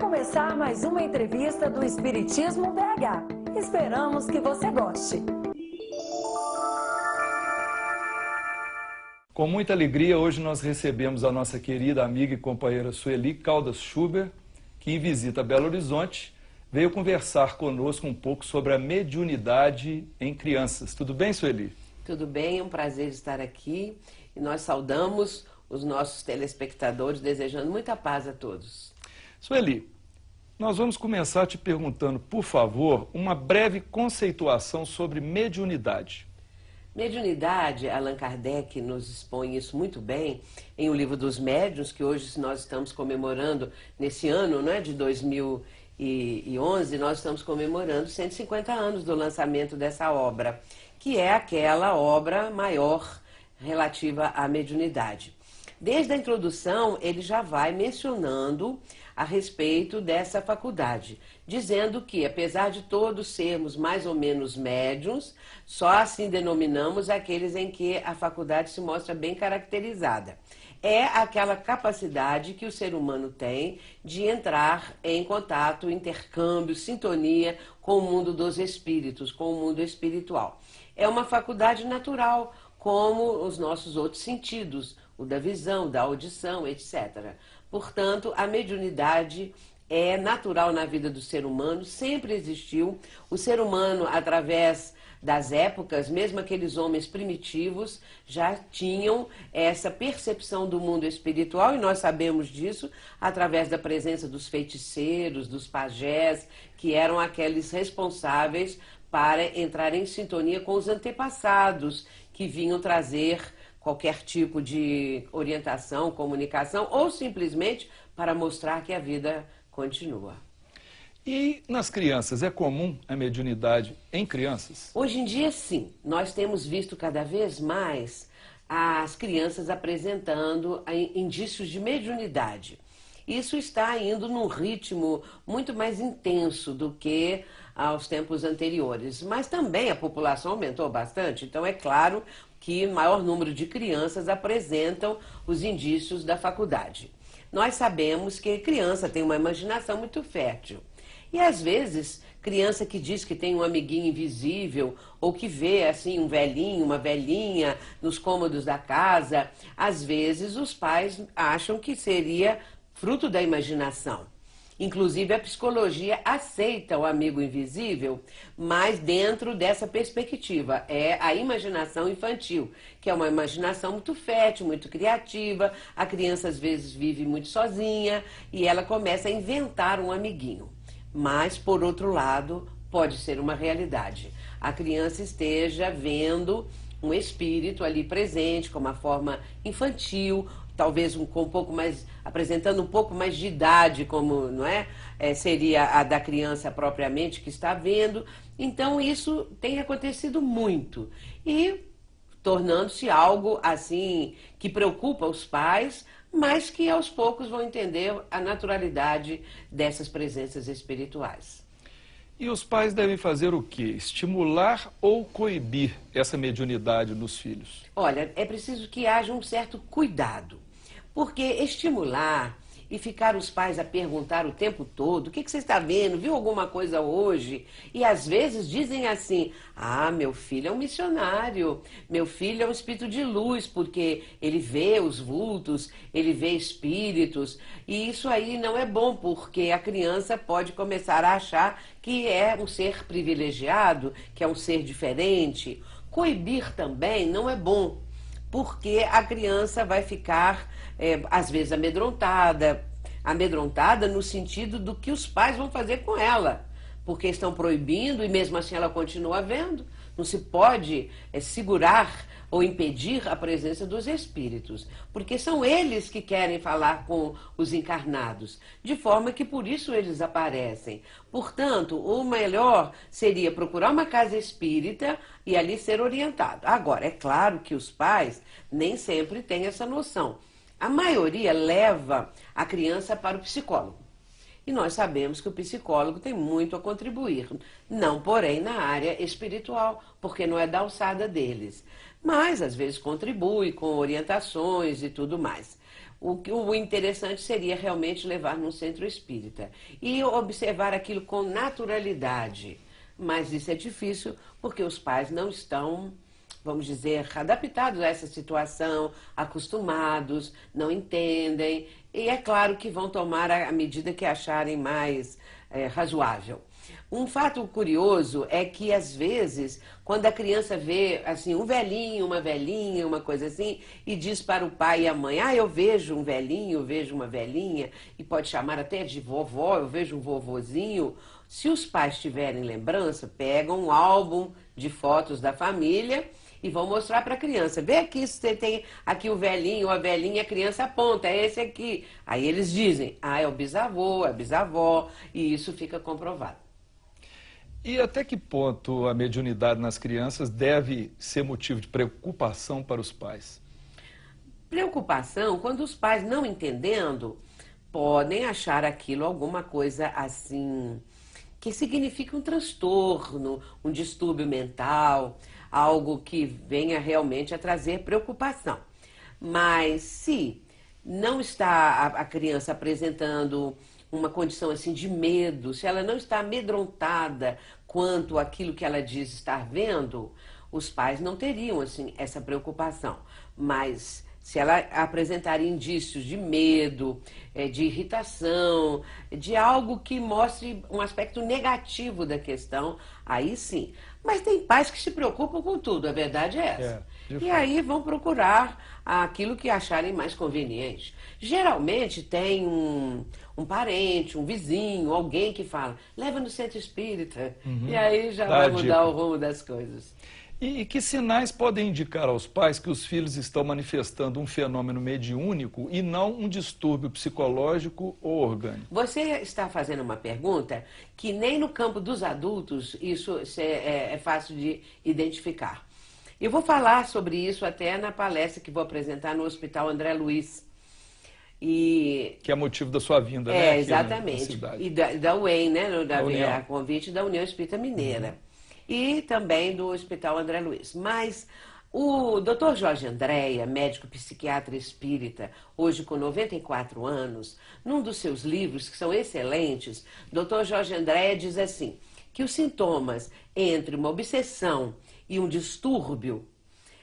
começar mais uma entrevista do Espiritismo BH. Esperamos que você goste. Com muita alegria, hoje nós recebemos a nossa querida amiga e companheira Sueli Caldas Schubert, que em visita a Belo Horizonte veio conversar conosco um pouco sobre a mediunidade em crianças. Tudo bem, Sueli? Tudo bem, é um prazer estar aqui e nós saudamos os nossos telespectadores, desejando muita paz a todos. Sueli, nós vamos começar te perguntando, por favor, uma breve conceituação sobre mediunidade. Mediunidade, Allan Kardec nos expõe isso muito bem em O Livro dos Médiuns, que hoje nós estamos comemorando nesse ano, né, de 2011, nós estamos comemorando 150 anos do lançamento dessa obra, que é aquela obra maior relativa à mediunidade. Desde a introdução, ele já vai mencionando a respeito dessa faculdade, dizendo que, apesar de todos sermos mais ou menos médiuns, só assim denominamos aqueles em que a faculdade se mostra bem caracterizada. É aquela capacidade que o ser humano tem de entrar em contato, intercâmbio, sintonia com o mundo dos espíritos, com o mundo espiritual. É uma faculdade natural, como os nossos outros sentidos, o da visão, da audição, etc. Portanto, a mediunidade é natural na vida do ser humano, sempre existiu. O ser humano, através das épocas, mesmo aqueles homens primitivos, já tinham essa percepção do mundo espiritual, e nós sabemos disso através da presença dos feiticeiros, dos pajés, que eram aqueles responsáveis para entrar em sintonia com os antepassados, que vinham trazer qualquer tipo de orientação, comunicação, ou simplesmente para mostrar que a vida continua. E nas crianças, é comum a mediunidade em crianças? Hoje em dia, sim. Nós temos visto cada vez mais as crianças apresentando indícios de mediunidade. Isso está indo num ritmo muito mais intenso do que aos tempos anteriores. Mas também a população aumentou bastante, então é claro que o maior número de crianças apresentam os indícios da faculdade. Nós sabemos que criança tem uma imaginação muito fértil. E às vezes, criança que diz que tem um amiguinho invisível, ou que vê assim um velhinho, uma velhinha nos cômodos da casa, às vezes os pais acham que seria fruto da imaginação. Inclusive, a psicologia aceita o amigo invisível, mas dentro dessa perspectiva. É a imaginação infantil, que é uma imaginação muito fértil, muito criativa. A criança, às vezes, vive muito sozinha e ela começa a inventar um amiguinho. Mas, por outro lado, pode ser uma realidade. A criança esteja vendo um espírito ali presente, com uma forma infantil, talvez com um pouco mais, apresentando um pouco mais de idade, como não é? Seria a da criança propriamente que está vendo. Então isso tem acontecido muito e tornando-se algo assim que preocupa os pais, mas que aos poucos vão entender a naturalidade dessas presenças espirituais. E os pais devem fazer o quê? Estimular ou coibir essa mediunidade nos filhos? Olha, é preciso que haja um certo cuidado. Porque estimular e ficar os pais a perguntar o tempo todo, o que você está vendo, viu alguma coisa hoje? E às vezes dizem assim, meu filho é um missionário, meu filho é um espírito de luz, porque ele vê os vultos, ele vê espíritos. E isso aí não é bom, porque a criança pode começar a achar que é um ser privilegiado, que é um ser diferente. Coibir também não é bom, porque a criança vai ficar, às vezes, amedrontada no sentido do que os pais vão fazer com ela, porque estão proibindo e mesmo assim ela continua vendo. Não se pode segurar ou impedir a presença dos espíritos, porque são eles que querem falar com os encarnados, de forma que por isso eles aparecem. Portanto, o melhor seria procurar uma casa espírita e ali ser orientado. Agora, é claro que os pais nem sempre têm essa noção. A maioria leva a criança para o psicólogo. E nós sabemos que o psicólogo tem muito a contribuir, não porém na área espiritual, porque não é da alçada deles. Mas às vezes contribui com orientações e tudo mais. O interessante seria realmente levar num centro espírita e observar aquilo com naturalidade. Mas isso é difícil porque os pais não estão, vamos dizer, adaptados a essa situação, acostumados, não entendem. E é claro que vão tomar a medida que acharem mais razoável. Um fato curioso é que, às vezes, quando a criança vê assim, um velhinho, uma velhinha, uma coisa assim, e diz para o pai e a mãe, eu vejo um velhinho, eu vejo uma velhinha, e pode chamar até de vovó, eu vejo um vovozinho. Se os pais tiverem lembrança, pegam um álbum de fotos da família e vão mostrar para a criança. Vê aqui, se você tem aqui o velhinho ou a velhinha, a criança aponta, é esse aqui. Aí eles dizem, é o bisavô, é a bisavó, e isso fica comprovado. E até que ponto a mediunidade nas crianças deve ser motivo de preocupação para os pais? Preocupação, quando os pais não entendendo, podem achar aquilo alguma coisa assim, que significa um transtorno, um distúrbio mental, algo que venha realmente a trazer preocupação. Mas se não está a criança apresentando uma condição assim de medo, se ela não está amedrontada quanto àquilo que ela diz estar vendo, os pais não teriam assim essa preocupação. Mas se ela apresentar indícios de medo, de irritação, de algo que mostre um aspecto negativo da questão, aí sim. Mas tem pais que se preocupam com tudo, a verdade é essa. E aí vão procurar aquilo que acharem mais conveniente. Geralmente tem um parente, um vizinho, alguém que fala, leva no centro espírita, e aí já vai mudar o rumo das coisas. E que sinais podem indicar aos pais que os filhos estão manifestando um fenômeno mediúnico e não um distúrbio psicológico ou orgânico? Você está fazendo uma pergunta que nem no campo dos adultos isso é fácil de identificar. Eu vou falar sobre isso até na palestra que vou apresentar no Hospital André Luiz. Que é motivo da sua vinda, né? Exatamente. E da UEM, né? A convite da União Espírita Mineira. E também do Hospital André Luiz. Mas o Dr. Jorge Andréa, médico psiquiatra espírita, hoje com 94 anos, num dos seus livros, que são excelentes, Dr. Jorge Andréa diz assim, que os sintomas entre uma obsessão e um distúrbio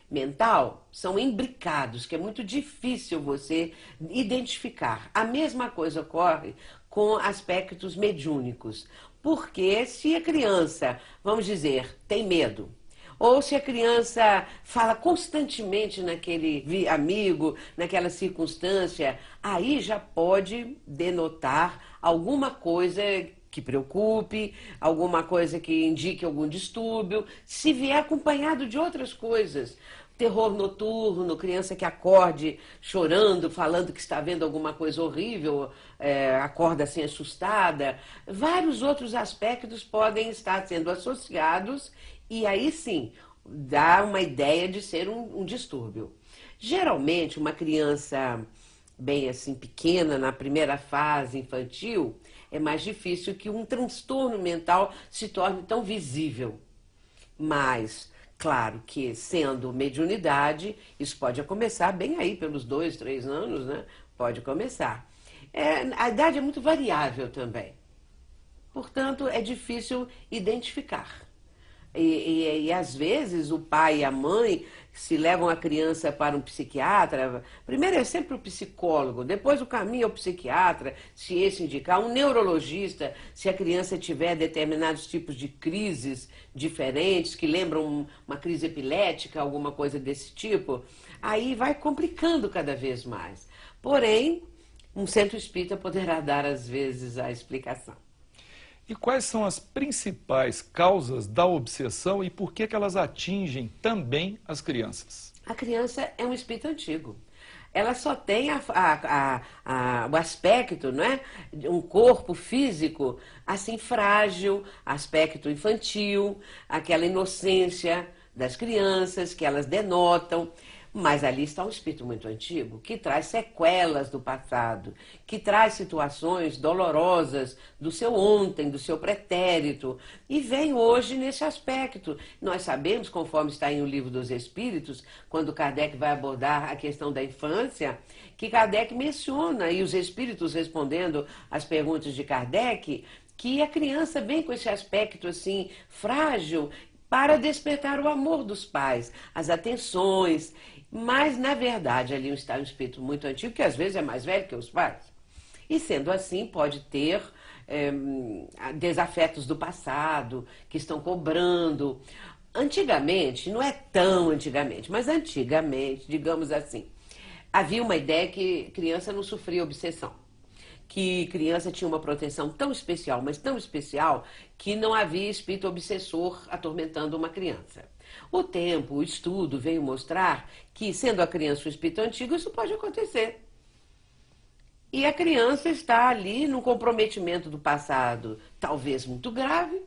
mental são imbricados, que é muito difícil você identificar. A mesma coisa ocorre com aspectos mediúnicos. Porque se a criança, vamos dizer, tem medo, ou se a criança fala constantemente naquele amigo, naquela circunstância, aí já pode denotar alguma coisa que preocupe, alguma coisa que indique algum distúrbio, se vier acompanhado de outras coisas. Terror noturno, criança que acorde chorando, falando que está vendo alguma coisa horrível, acorda assim assustada. Vários outros aspectos podem estar sendo associados e aí sim dá uma ideia de ser um distúrbio. Geralmente uma criança bem assim pequena, na primeira fase infantil, é mais difícil que um transtorno mental se torne tão visível. Mas claro que, sendo mediunidade, isso pode começar bem aí, pelos 2, 3 anos, né? Pode começar. A idade é muito variável também. Portanto, é difícil identificar. E às vezes o pai e a mãe se levam a criança para um psiquiatra, primeiro é sempre o psicólogo, depois o caminho é o psiquiatra, se esse indicar, um neurologista, se a criança tiver determinados tipos de crises diferentes, que lembram uma crise epilética, alguma coisa desse tipo, aí vai complicando cada vez mais. Porém, um centro espírita poderá dar às vezes a explicação. E quais são as principais causas da obsessão e por que elas atingem também as crianças? A criança é um espírito antigo. Ela só tem o aspecto, não é? Um corpo físico assim frágil, aspecto infantil, aquela inocência das crianças que elas denotam. Mas ali está um espírito muito antigo, que traz sequelas do passado, que traz situações dolorosas do seu ontem, do seu pretérito, e vem hoje nesse aspecto. Nós sabemos, conforme está em O Livro dos Espíritos, quando Kardec vai abordar a questão da infância, que Kardec menciona, e os espíritos respondendo às perguntas de Kardec, que a criança vem com esse aspecto assim frágil para despertar o amor dos pais, as atenções. Mas, na verdade, ali está um espírito muito antigo, que às vezes é mais velho que os pais. E, sendo assim, pode ter desafetos do passado, que estão cobrando. Antigamente, não é tão antigamente, mas antigamente, digamos assim, havia uma ideia que criança não sofria obsessão. Que criança tinha uma proteção tão especial, mas tão especial, que não havia espírito obsessor atormentando uma criança. O tempo, o estudo veio mostrar que, sendo a criança um espírito antigo, isso pode acontecer. E a criança está ali num comprometimento do passado, talvez muito grave,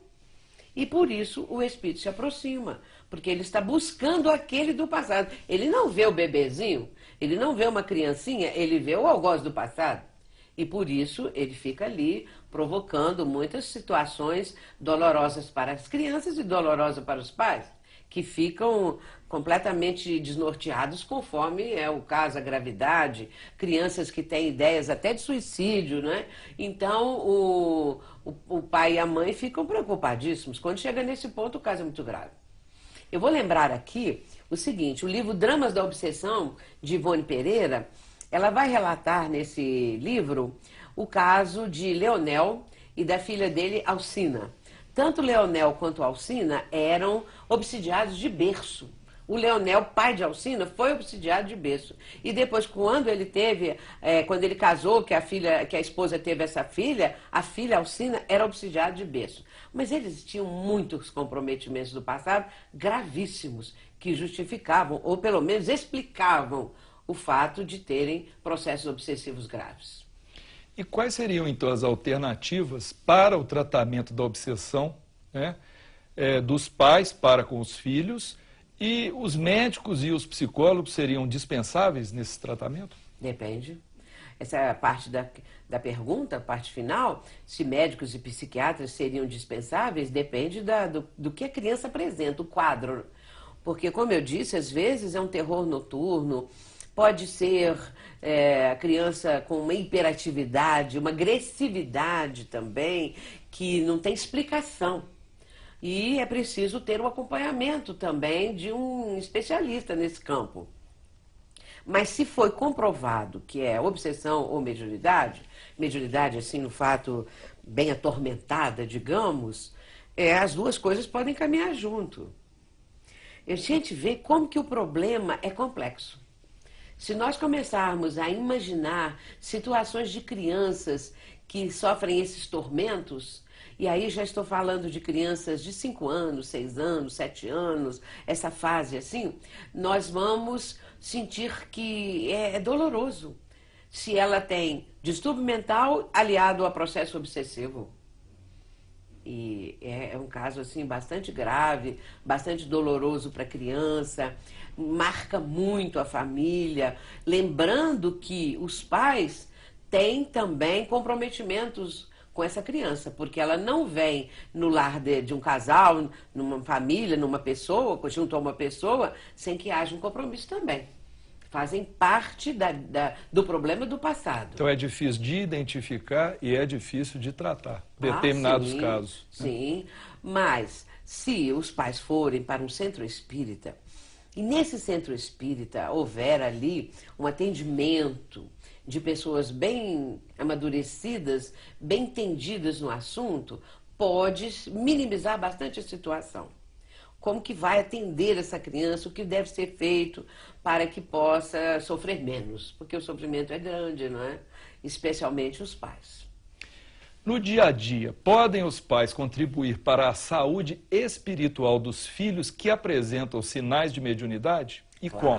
e por isso o espírito se aproxima, porque ele está buscando aquele do passado. Ele não vê o bebezinho, ele não vê uma criancinha, ele vê o algoz do passado. E por isso ele fica ali provocando muitas situações dolorosas para as crianças e dolorosas para os pais, que ficam completamente desnorteados conforme é o caso, a gravidade, crianças que têm ideias até de suicídio, né? Então o pai e a mãe ficam preocupadíssimos. Quando chega nesse ponto, o caso é muito grave. Eu vou lembrar aqui o seguinte, o livro Dramas da Obsessão, de Ivone Pereira, ela vai relatar nesse livro o caso de Leonel e da filha dele, Alcina. Tanto Leonel quanto Alcina eram obsidiados de berço. O Leonel, pai de Alcina, foi obsidiado de berço. E depois, quando ele casou, que a esposa teve essa filha, a filha Alcina era obsidiada de berço. Mas eles tinham muitos comprometimentos do passado gravíssimos, que justificavam, ou pelo menos explicavam, o fato de terem processos obsessivos graves. E quais seriam, então, as alternativas para o tratamento da obsessão, né, dos pais para com os filhos? E os médicos e os psicólogos seriam dispensáveis nesse tratamento? Depende. Essa é a parte da pergunta, a parte final. Se médicos e psiquiatras seriam dispensáveis, depende do que a criança apresenta, o quadro. Porque, como eu disse, às vezes é um terror noturno, pode ser a criança com uma hiperatividade, uma agressividade também, que não tem explicação. E é preciso ter um acompanhamento também de um especialista nesse campo. Mas se foi comprovado que é obsessão ou mediunidade assim, no fato bem atormentada, digamos, as duas coisas podem caminhar junto. A gente vê como que o problema é complexo. Se nós começarmos a imaginar situações de crianças que sofrem esses tormentos, e aí já estou falando de crianças de 5 anos, 6 anos, 7 anos, essa fase assim, nós vamos sentir que é doloroso se ela tem distúrbio mental aliado a processo obsessivo. E é um caso assim bastante grave, bastante doloroso para a criança, marca muito a família, lembrando que os pais têm também comprometimentos com essa criança, porque ela não vem no lar de um casal, numa família, numa pessoa, junto a uma pessoa, sem que haja um compromisso também. Fazem parte do problema do passado. Então é difícil de identificar e é difícil de tratar determinados casos. Sim, mas se os pais forem para um centro espírita, e nesse centro espírita houver ali um atendimento de pessoas bem amadurecidas, bem entendidas no assunto, pode minimizar bastante a situação. Como que vai atender essa criança, o que deve ser feito para que possa sofrer menos, porque o sofrimento é grande, não é? Especialmente os pais. No dia a dia, podem os pais contribuir para a saúde espiritual dos filhos que apresentam sinais de mediunidade? E como?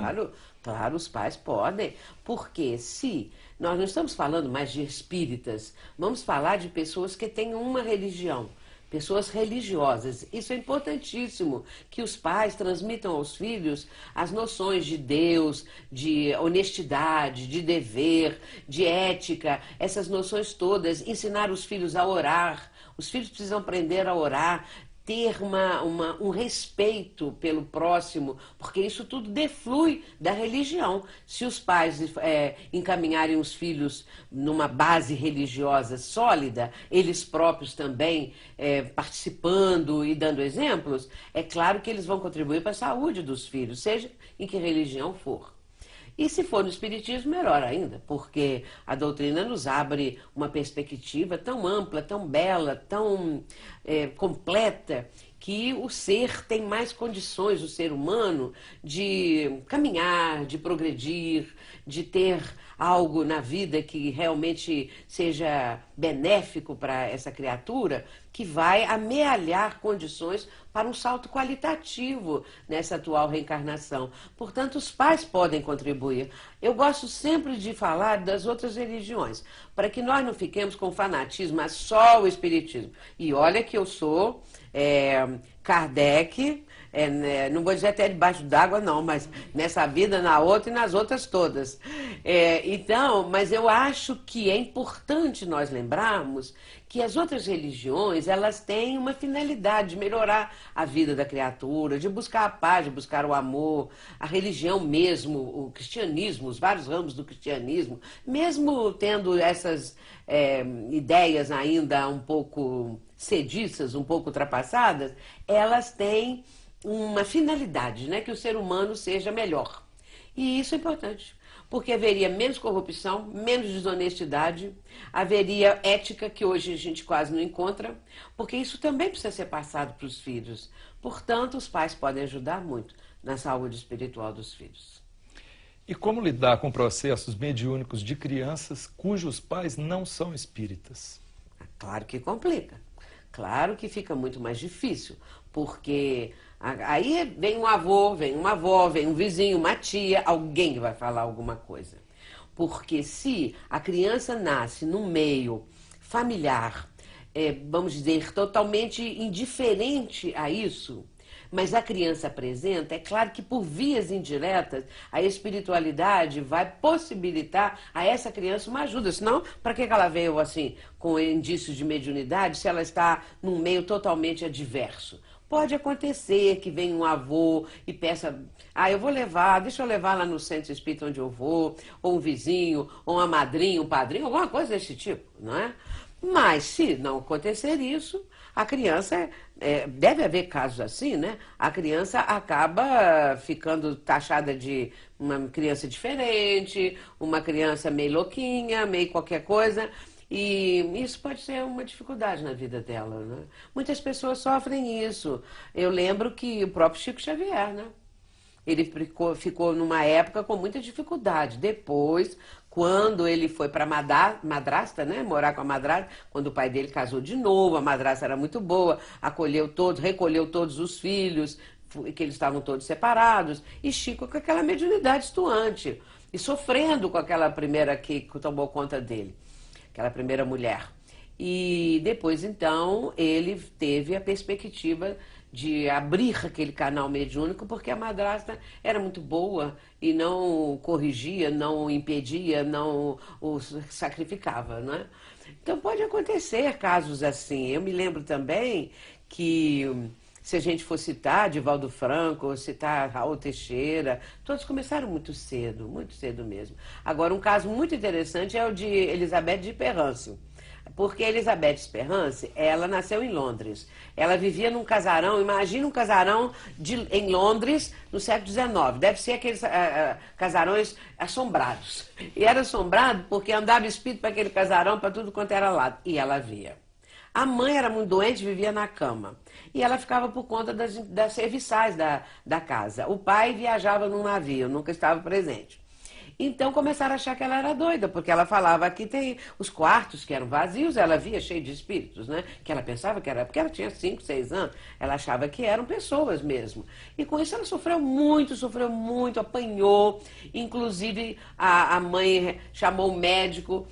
Claro, os pais podem, porque se nós não estamos falando mais de espíritas, vamos falar de pessoas que têm uma religião, pessoas religiosas. Isso é importantíssimo, que os pais transmitam aos filhos as noções de Deus, de honestidade, de dever, de ética, essas noções todas, ensinar os filhos a orar. Os filhos precisam aprender a orar, ter um respeito pelo próximo, porque isso tudo deflui da religião. Se os pais encaminharem os filhos numa base religiosa sólida, eles próprios também participando e dando exemplos, é claro que eles vão contribuir para a saúde dos filhos, seja em que religião for. E se for no Espiritismo, melhor ainda, porque a doutrina nos abre uma perspectiva tão ampla, tão bela, tão completa, que o ser tem mais condições, o ser humano, de caminhar, de progredir, de ter algo na vida que realmente seja benéfico para essa criatura, que vai amealhar condições para um salto qualitativo nessa atual reencarnação. Portanto, os pais podem contribuir. Eu gosto sempre de falar das outras religiões, para que nós não fiquemos com fanatismo, mas só o Espiritismo. E olha que eu sou Kardec, não vou dizer até debaixo d'água não, mas nessa vida, na outra e nas outras todas. Então, mas eu acho que é importante nós lembrarmos que as outras religiões, elas têm uma finalidade de melhorar a vida da criatura, de buscar a paz, de buscar o amor. A religião mesmo, o cristianismo, os vários ramos do cristianismo, mesmo tendo essas ideias ainda um pouco sediças, um pouco ultrapassadas, elas têm uma finalidade, né? Que o ser humano seja melhor. E isso é importante, porque haveria menos corrupção, menos desonestidade, haveria ética que hoje a gente quase não encontra, porque isso também precisa ser passado para os filhos. Portanto, os pais podem ajudar muito na saúde espiritual dos filhos. E como lidar com processos mediúnicos de crianças cujos pais não são espíritas? Claro que complica. Claro que fica muito mais difícil, porque aí vem um avô, vem uma avó, vem um vizinho, uma tia, alguém que vai falar alguma coisa. Porque se a criança nasce num meio familiar, vamos dizer, totalmente indiferente a isso, mas a criança apresenta, é claro que por vias indiretas, a espiritualidade vai possibilitar a essa criança uma ajuda. Senão, para que ela veio assim, com indícios de mediunidade, se ela está num meio totalmente adverso? Pode acontecer que venha um avô e peça, eu vou levar, deixa eu levar lá no centro espírita onde eu vou, ou um vizinho, ou uma madrinha, um padrinho, alguma coisa desse tipo, não é? Mas se não acontecer isso, a criança, deve haver casos assim, né? A criança acaba ficando taxada de uma criança diferente, uma criança meio louquinha, meio qualquer coisa, e isso pode ser uma dificuldade na vida dela, né? Muitas pessoas sofrem isso. Eu lembro que o próprio Chico Xavier, né? Ele ficou numa época com muita dificuldade. Depois, quando ele foi para madrasta, né, morar com a madrasta, quando o pai dele casou de novo, a madrasta era muito boa, recolheu todos os filhos, que eles estavam todos separados, e Chico com aquela mediunidade estuante, e sofrendo com aquela primeira que tomou conta dele, aquela primeira mulher. E depois, então, ele teve a perspectiva de abrir aquele canal mediúnico, porque a madrasta era muito boa e não corrigia, não impedia, não o sacrificava, né? Então pode acontecer casos assim. Eu me lembro também que, se a gente for citar Divaldo Franco, citar Raul Teixeira, todos começaram muito cedo mesmo. Agora, um caso muito interessante é o de Elizabeth de Perrance. Porque Elizabeth Sperance, ela nasceu em Londres. Ela vivia num casarão, imagina um casarão em Londres no século XIX. Deve ser aqueles casarões assombrados. E era assombrado porque andava espírito para aquele casarão, para tudo quanto era lado. E ela via. A mãe era muito doente, vivia na cama. E ela ficava por conta das serviçais da casa. O pai viajava num navio, nunca estava presente. Então começaram a achar que ela era doida, porque ela falava que tem os quartos que eram vazios, ela via cheio de espíritos, né? Que ela pensava que era, porque ela tinha 5, 6 anos, ela achava que eram pessoas mesmo. E com isso ela sofreu muito, apanhou. Inclusive a mãe chamou o médico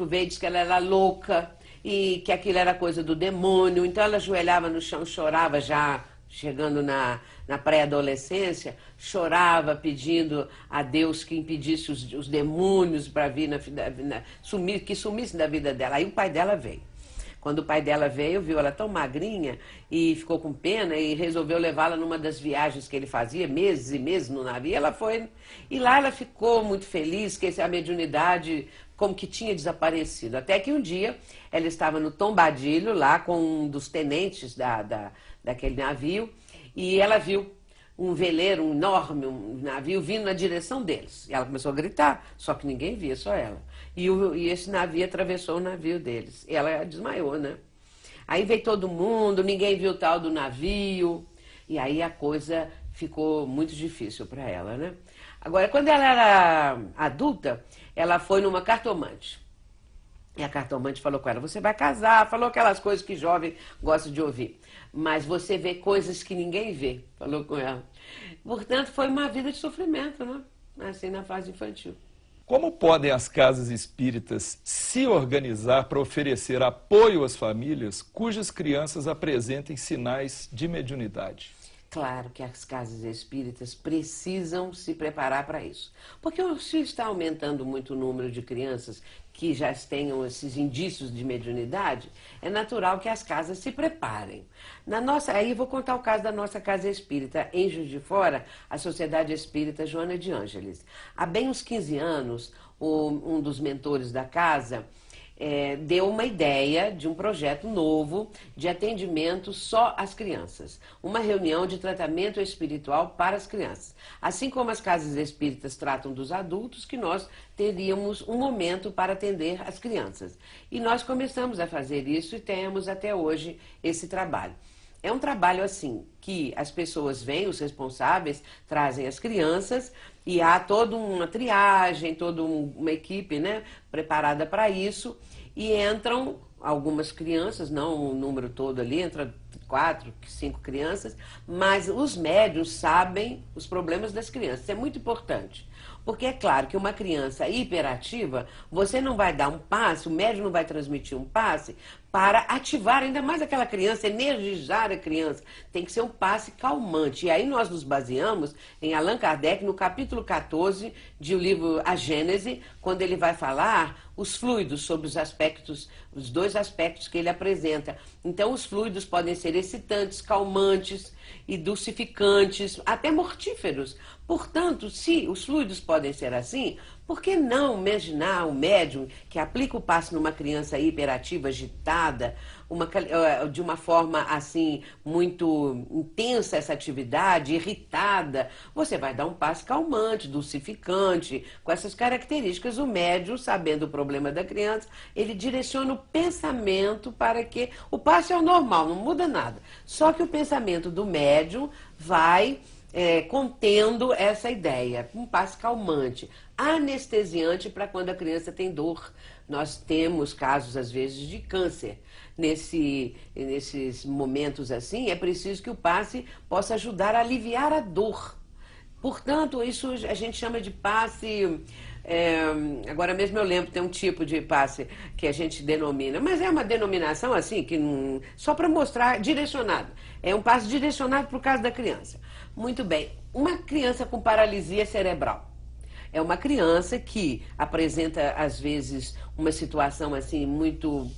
veio e disse que ela era louca. e que aquilo era coisa do demônio. Então ela ajoelhava no chão, chorava já, chegando na pré-adolescência, chorava pedindo a Deus que impedisse os demônios para vir, que sumissem da vida dela. Aí o pai dela veio. Quando o pai dela veio, viu ela tão magrinha e ficou com pena e resolveu levá-la numa das viagens que ele fazia, meses e meses no navio. Ela foi, e lá ela ficou muito feliz que a mediunidade como que tinha desaparecido. Até que um dia ela estava no tombadilho lá com um dos tenentes daquele navio e ela viu um veleiro, um enorme navio vindo na direção deles. E ela começou a gritar, só que ninguém via, só ela. E esse navio atravessou o navio deles. E ela desmaiou, né? Aí veio todo mundo, ninguém viu o tal do navio. E aí a coisa ficou muito difícil para ela, né? Agora, quando ela era adulta, ela foi numa cartomante. E a cartomante falou com ela, você vai casar, falou aquelas coisas que jovem gosta de ouvir. Mas você vê coisas que ninguém vê, falou com ela. Portanto, foi uma vida de sofrimento, né? Assim, na fase infantil. Como podem as casas espíritas se organizar para oferecer apoio às famílias cujas crianças apresentem sinais de mediunidade? Claro que as casas espíritas precisam se preparar para isso. Porque se está aumentando muito o número de crianças que já tenham esses indícios de mediunidade, é natural que as casas se preparem. Aí eu vou contar o caso da nossa casa espírita, em Juiz de Fora, a Sociedade Espírita Joana de Ângeles. Há bem uns 15 anos, um dos mentores da casa deu uma ideia de um projeto novo de atendimento só às crianças. Uma reunião de tratamento espiritual para as crianças. Assim como as casas espíritas tratam dos adultos, que nós teríamos um momento para atender as crianças. E nós começamos a fazer isso e temos até hoje esse trabalho. É um trabalho assim, que as pessoas vêm, os responsáveis, trazem as crianças e há toda uma triagem, toda uma equipe, né, preparada para isso e entram algumas crianças, não o número todo ali, entra 4, 5 crianças, mas os médiuns sabem os problemas das crianças, isso é muito importante. Porque é claro que uma criança hiperativa, você não vai dar um passe, o médium não vai transmitir um passe para ativar ainda mais aquela criança, energizar a criança. Tem que ser um passe calmante. E aí nós nos baseamos em Allan Kardec, no capítulo 14 do livro A Gênese, quando ele vai falar os fluidos, sobre os aspectos, os 2 aspectos que ele apresenta. Então os fluidos podem ser excitantes, calmantes e dulcificantes, até mortíferos. Portanto, se os fluidos podem ser assim, por que não imaginar o médium que aplica o passe numa criança hiperativa, agitada, de uma forma assim, muito intensa essa atividade, irritada? Você vai dar um passe calmante, dulcificante, com essas características. O médium, sabendo o problema da criança, ele direciona o pensamento para que o passe é o normal, não muda nada. Só que o pensamento do médium vai contendo essa ideia, um passe calmante, anestesiante para quando a criança tem dor. Nós temos casos, às vezes, de câncer. Nesses momentos assim, é preciso que o passe possa ajudar a aliviar a dor. Portanto, isso a gente chama de passe... agora mesmo eu lembro, tem um tipo de passe que a gente denomina, mas é uma denominação assim, que só para mostrar, direcionado. É um passe direcionado para o caso da criança. Muito bem, uma criança com paralisia cerebral. É uma criança que apresenta, às vezes, uma situação assim, muito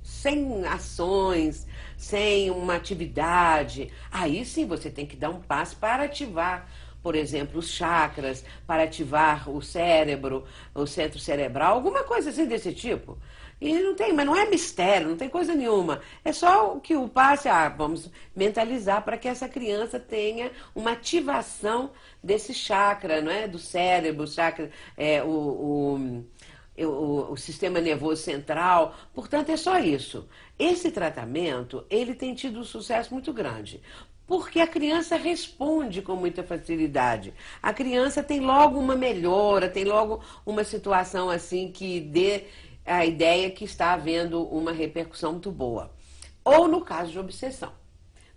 sem ações, sem uma atividade. Aí sim você tem que dar um passe para ativar, por exemplo, os chakras, para ativar o cérebro, o centro cerebral, alguma coisa assim desse tipo. E não tem, mas não é mistério, não tem coisa nenhuma. É só que o passe, vamos mentalizar para que essa criança tenha uma ativação desse chakra, não é? Do cérebro, o chakra, o sistema nervoso central. Portanto, é só isso. Esse tratamento, ele tem tido um sucesso muito grande. Porque a criança responde com muita facilidade. A criança tem logo uma melhora, tem logo uma situação assim que dê a ideia que está havendo uma repercussão muito boa. Ou no caso de obsessão.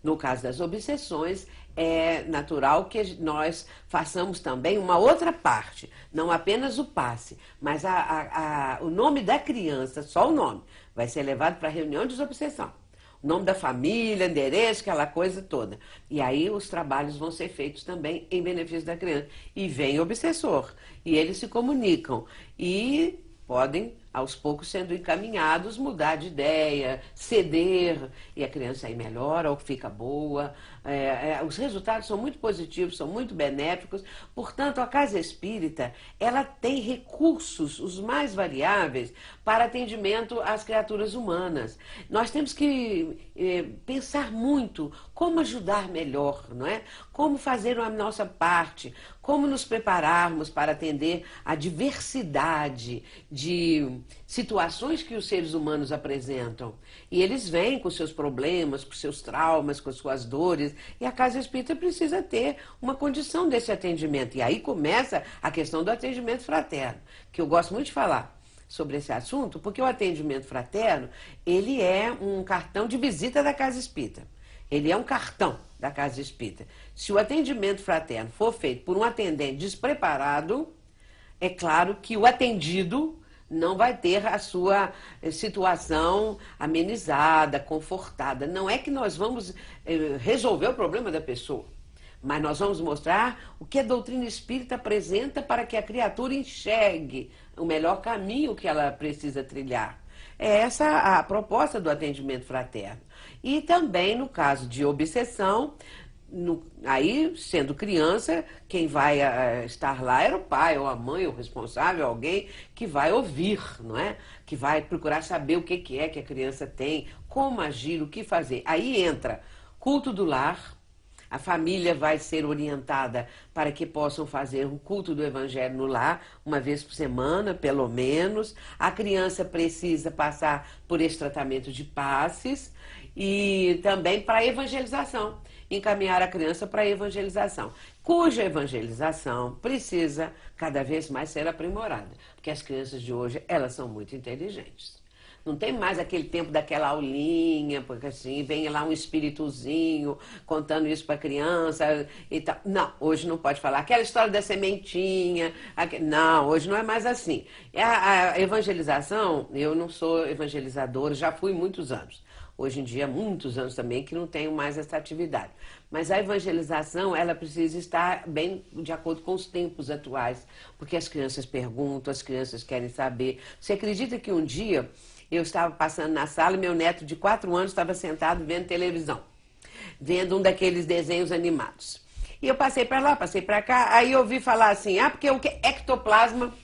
No caso das obsessões, é natural que nós façamos também uma outra parte, não apenas o passe, mas o nome da criança, só o nome, vai ser levado para a reunião de desobsessão. O nome da família, endereço, aquela coisa toda. E aí os trabalhos vão ser feitos também em benefício da criança. E vem o obsessor. E eles se comunicam. E podem, aos poucos, sendo encaminhados, mudar de ideia, ceder, e a criança aí melhora ou fica boa. Os resultados são muito positivos, são muito benéficos. Portanto, a Casa Espírita, ela tem recursos, os mais variáveis, para atendimento às criaturas humanas. Nós temos que pensar muito como ajudar melhor, não é? Como fazer a nossa parte, como nos prepararmos para atender a diversidade de situações que os seres humanos apresentam. E eles vêm com seus problemas, com seus traumas, com suas dores, e a Casa Espírita precisa ter uma condição desse atendimento. E aí começa a questão do atendimento fraterno, que eu gosto muito de falar sobre esse assunto, porque o atendimento fraterno, ele é um cartão de visita da Casa Espírita. Ele é um cartão da Casa Espírita. Se o atendimento fraterno for feito por um atendente despreparado, é claro que o atendido não vai ter a sua situação amenizada, confortada. Não é que nós vamos resolver o problema da pessoa, mas nós vamos mostrar o que a doutrina espírita apresenta para que a criatura enxergue o melhor caminho que ela precisa trilhar. É essa a proposta do atendimento fraterno. E também, no caso de obsessão, aí, sendo criança, quem vai estar lá era o pai, ou a mãe, ou o responsável, alguém que vai ouvir, não é? Que vai procurar saber o que é que a criança tem, como agir, o que fazer. Aí entra culto do lar. A família vai ser orientada para que possam fazer um culto do Evangelho no lar, uma vez por semana, pelo menos. A criança precisa passar por esse tratamento de passes e também para a evangelização, encaminhar a criança para a evangelização, cuja evangelização precisa cada vez mais ser aprimorada, porque as crianças de hoje, elas são muito inteligentes. Não tem mais aquele tempo daquela aulinha, porque assim, vem lá um espíritozinho contando isso para a criança e tal. Não, hoje não pode falar. Aquela história da sementinha. Não, hoje não é mais assim. A evangelização, eu não sou evangelizadora, já fui muitos anos. Hoje em dia, muitos anos também que não tenho mais essa atividade. Mas a evangelização, ela precisa estar bem de acordo com os tempos atuais, porque as crianças perguntam, as crianças querem saber. Você acredita que um dia eu estava passando na sala e meu neto de 4 anos estava sentado vendo televisão, vendo um daqueles desenhos animados. E eu passei para lá, passei para cá, aí eu ouvi falar assim, porque o que é ectoplasma?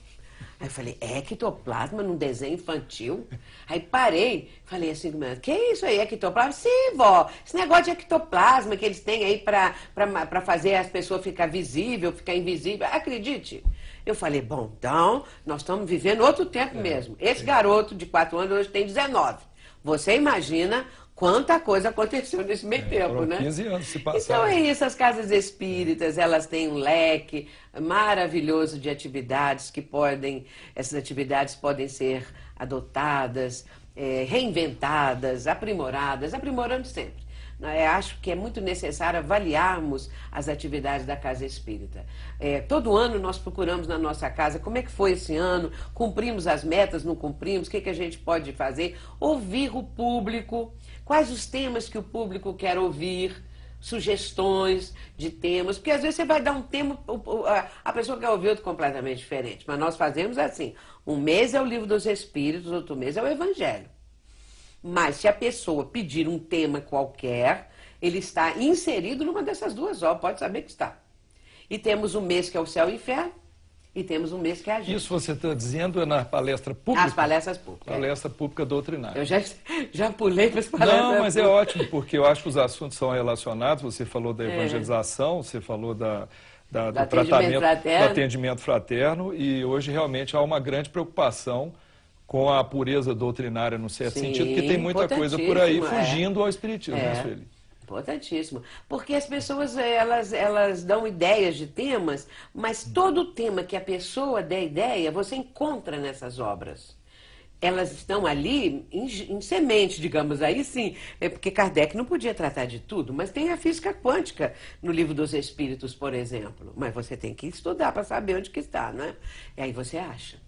Aí eu falei, ectoplasma num desenho infantil? Aí parei, falei assim, que é isso aí, ectoplasma? Sim, vó, esse negócio de ectoplasma que eles têm aí para fazer as pessoas ficar visível, ficar invisível, acredite. Eu falei, bom, então, nós estamos vivendo outro tempo mesmo. Esse garoto de 4 anos hoje tem 19. Você imagina quanta coisa aconteceu nesse meio tempo, né? 15 anos se passaram. Então é isso, as casas espíritas, elas têm um leque maravilhoso de atividades que essas atividades podem ser adotadas, reinventadas, aprimoradas, aprimorando sempre. Acho que é muito necessário avaliarmos as atividades da Casa Espírita. Todo ano nós procuramos na nossa casa como é que foi esse ano, cumprimos as metas, não cumprimos, o que a gente pode fazer, ouvir o público, quais os temas que o público quer ouvir, sugestões de temas, porque às vezes você vai dar um tema, a pessoa quer ouvir outro completamente diferente, mas nós fazemos assim, um mês é o Livro dos Espíritos, outro mês é o Evangelho. Mas se a pessoa pedir um tema qualquer, ele está inserido numa dessas duas obras, pode saber que está. E temos um mês que é o Céu e o Inferno, e temos um mês que é a gente. Isso você está dizendo na palestra pública? As palestras públicas. Palestra pública doutrinária. Eu já pulei para as palestras Não, mas públicas. é ótimo, porque eu acho que os assuntos são relacionados. Você falou da evangelização, você falou do tratamento, do atendimento fraterno, e hoje realmente há uma grande preocupação com a pureza doutrinária, no certo sentido, que tem muita coisa por aí fugindo ao espiritismo, né, Sueli? Importantíssimo. Porque as pessoas, elas dão ideias de temas, mas todo tema que a pessoa der ideia, você encontra nessas obras. Elas estão ali em semente, digamos, aí sim. Porque Kardec não podia tratar de tudo, mas tem a física quântica no Livro dos Espíritos, por exemplo. Mas você tem que estudar para saber onde que está, né? E aí você acha.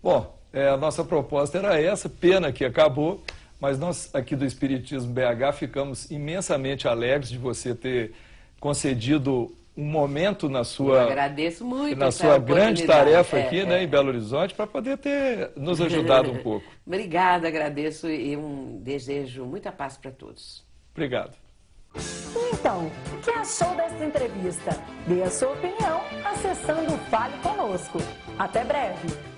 Bom, a nossa proposta era essa, pena que acabou, mas nós aqui do Espiritismo BH ficamos imensamente alegres de você ter concedido um momento na Eu sua, agradeço muito na essa sua grande oportunidade. tarefa aqui, né, em Belo Horizonte, para poder ter nos ajudado um pouco. Obrigada, agradeço e desejo muita paz para todos. Obrigado. Então, o que achou dessa entrevista? Dê a sua opinião acessando o Fale Conosco. Até breve!